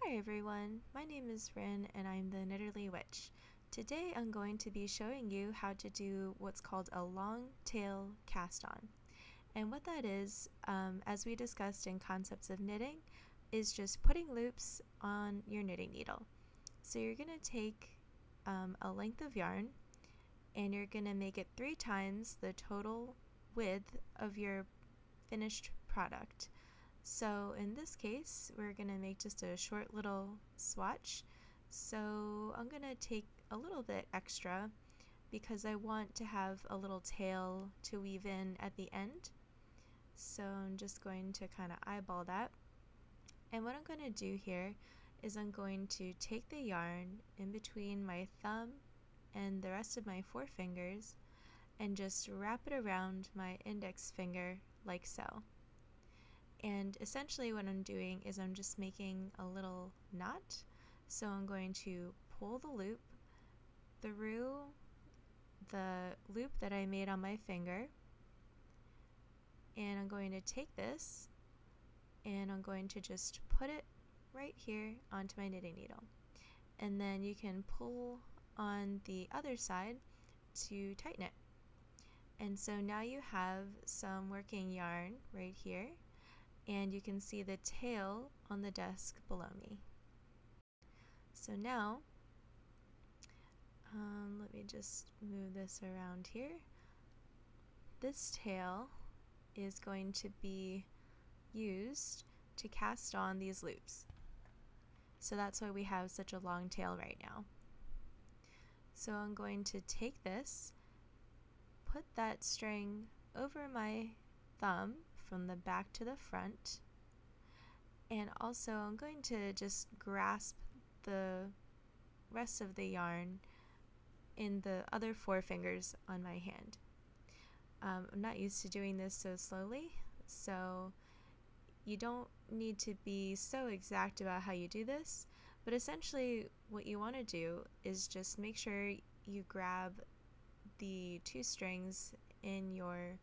Hi everyone, my name is Rin and I'm the Knitterly Witch. Today I'm going to be showing you how to do what's called a long tail cast on. And what that is, as we discussed in concepts of knitting, is just putting loops on your knitting needle. So you're going to take a length of yarn and you're going to make it 3 times the total width of your finished product. So in this case, we're going to make just a short little swatch. So I'm going to take a little bit extra because I want to have a little tail to weave in at the end. So I'm just going to kind of eyeball that. And what I'm going to do here is I'm going to take the yarn in between my thumb and the rest of my 4 fingers and just wrap it around my index finger like so. And essentially what I'm doing is I'm just making a little knot. So I'm going to pull the loop through the loop that I made on my finger, and I'm going to take this and I'm going to just put it right here onto my knitting needle. And then you can pull on the other side to tighten it. And so now you have some working yarn right here, and you can see the tail on the desk below me. So now, let me just move this around here. This tail is going to be used to cast on these loops. So that's why we have such a long tail right now. So I'm going to take this, put that string over my thumb from the back to the front, and also I'm going to just grasp the rest of the yarn in the other 4 fingers on my hand. I'm not used to doing this so slowly, so you don't need to be so exact about how you do this, but essentially what you want to do is just make sure you grab the 2 strings in your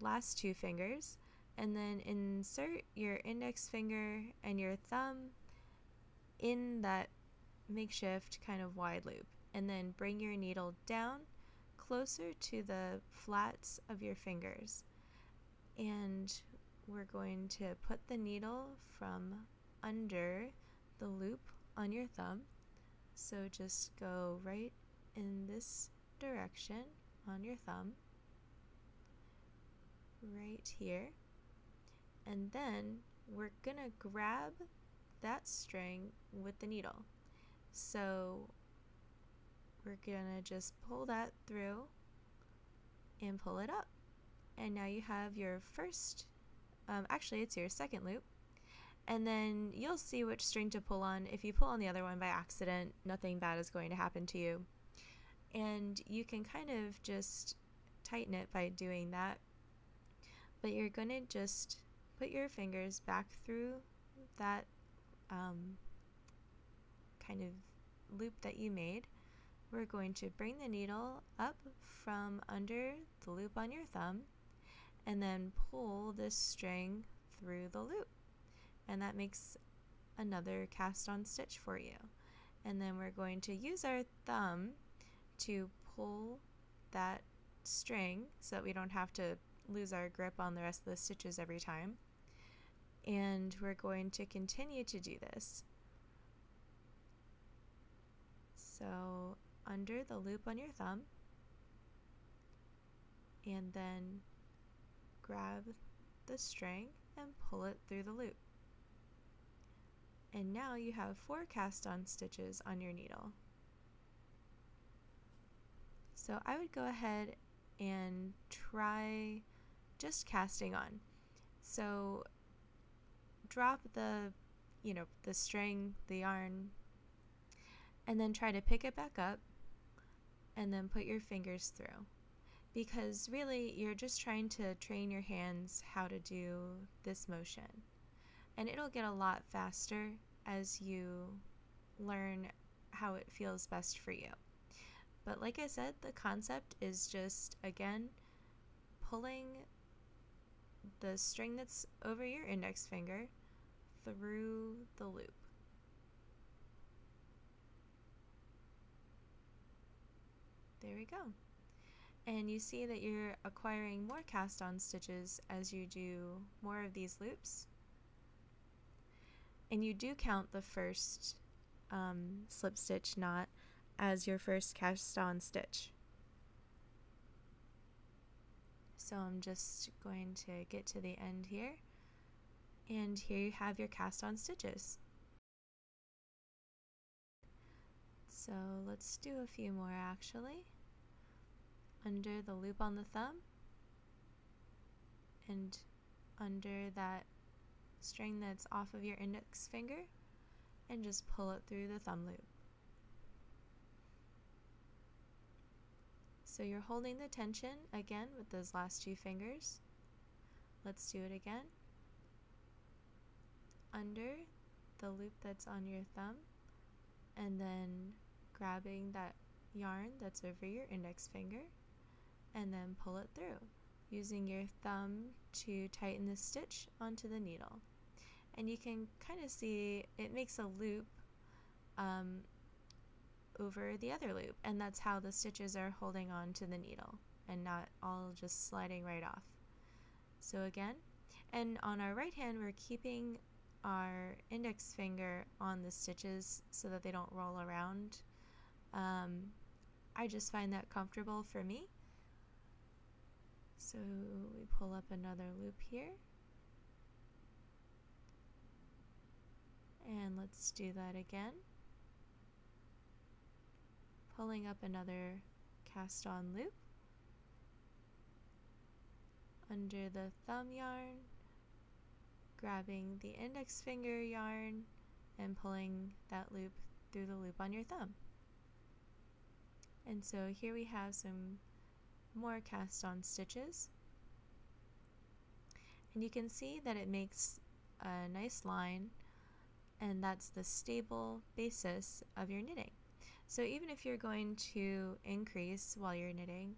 last 2 fingers and then insert your index finger and your thumb in that makeshift kind of wide loop, and then bring your needle down closer to the flats of your fingers, and we're going to put the needle from under the loop on your thumb. So just go right in this direction on your thumb, right here, and then we're gonna grab that string with the needle. So we're gonna just pull that through and pull it up, and now you have your first, actually it's your second loop, and then you'll see which string to pull on. If you pull on the other one by accident, nothing bad is going to happen to you, and you can kind of just tighten it by doing that. But you're going to just put your fingers back through that kind of loop that you made. We're going to bring the needle up from under the loop on your thumb and then pull this string through the loop. And that makes another cast on stitch for you. And then we're going to use our thumb to pull that string so that we don't have to lose our grip on the rest of the stitches every time. And we're going to continue to do this. So under the loop on your thumb, and then grab the string and pull it through the loop. And now you have 4 cast on stitches on your needle. So I would go ahead and try just casting on. So drop the string, the yarn, and then try to pick it back up and then put your fingers through, because really you're just trying to train your hands how to do this motion, and it'll get a lot faster as you learn how it feels best for you. But like I said, the concept is just, again, pulling the string that's over your index finger through the loop. There we go. And you see that you're acquiring more cast on stitches as you do more of these loops. And you do count the first slip stitch knot as your first cast on stitch. So I'm just going to get to the end here, and here you have your cast on stitches. So let's do a few more actually. Under the loop on the thumb and under that string that's off of your index finger, and just pull it through the thumb loop. So you're holding the tension again with those last two fingers. Let's do it again. Under the loop that's on your thumb, and then grabbing that yarn that's over your index finger, and then pull it through, using your thumb to tighten the stitch onto the needle. And you can kind of see it makes a loop over the other loop, and that's how the stitches are holding on to the needle and not all just sliding right off. So again, and on our right hand we're keeping our index finger on the stitches so that they don't roll around. I just find that comfortable for me. So we pull up another loop here, and let's do that again. Pulling up another cast on loop under the thumb yarn, grabbing the index finger yarn and pulling that loop through the loop on your thumb. And so here we have some more cast on stitches, and you can see that it makes a nice line, and that's the stable basis of your knitting. So even if you're going to increase while you're knitting,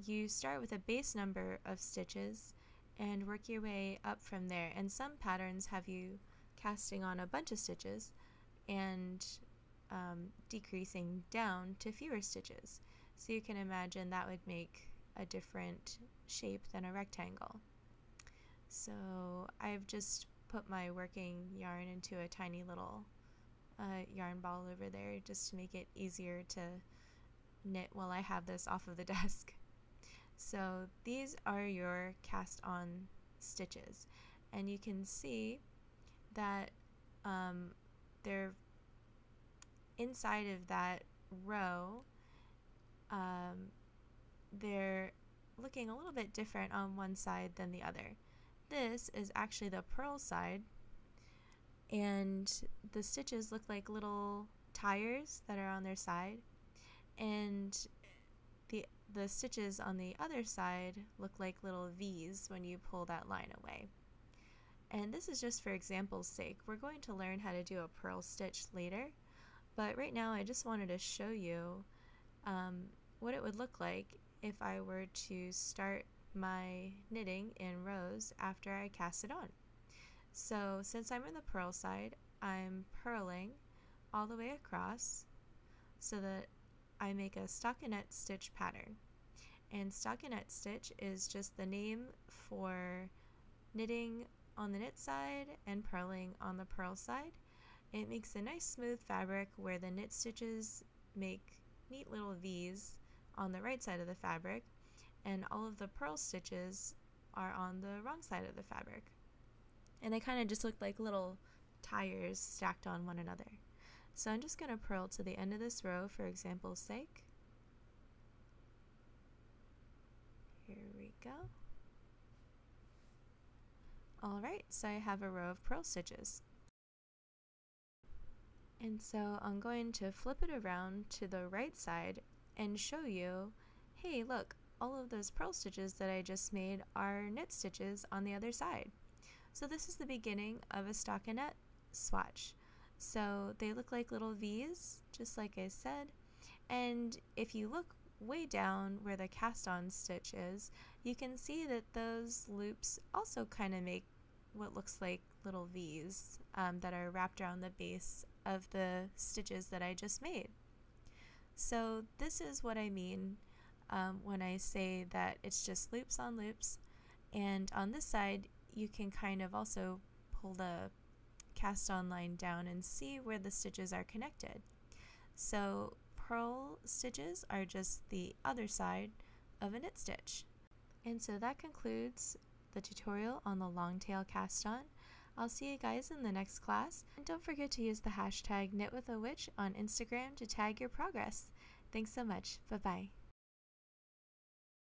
you start with a base number of stitches and work your way up from there. And some patterns have you casting on a bunch of stitches and decreasing down to fewer stitches. So you can imagine that would make a different shape than a rectangle. So I've just put my working yarn into a tiny little yarn ball over there just to make it easier to knit while I have this off of the desk. So these are your cast on stitches, and you can see that they're inside of that row. They're looking a little bit different on one side than the other. This is actually the purl side, and the stitches look like little tires that are on their side, and the stitches on the other side look like little V's when you pull that line away. And this is just for example's sake. We're going to learn how to do a purl stitch later, but right now I just wanted to show you what it would look like if I were to start my knitting in rows after I cast it on. So since I'm in the purl side, I'm purling all the way across so that I make a stockinette stitch pattern. And stockinette stitch is just the name for knitting on the knit side and purling on the purl side. It makes a nice smooth fabric where the knit stitches make neat little V's on the right side of the fabric, and all of the purl stitches are on the wrong side of the fabric. And they kind of just look like little tires stacked on one another. So I'm just going to purl to the end of this row for example's sake. Here we go. Alright, so I have a row of purl stitches. And so I'm going to flip it around to the right side and show you, hey look, all of those purl stitches that I just made are knit stitches on the other side. So this is the beginning of a stockinette swatch. So they look like little V's, just like I said, and if you look way down where the cast on stitch is, you can see that those loops also kind of make what looks like little V's that are wrapped around the base of the stitches that I just made. So this is what I mean when I say that it's just loops on loops, and on this side you can kind of also pull the cast on line down and see where the stitches are connected. So purl stitches are just the other side of a knit stitch. And so that concludes the tutorial on the long tail cast on. I'll see you guys in the next class, and don't forget to use the hashtag knitwithawitch on Instagram to tag your progress. Thanks so much. Bye bye.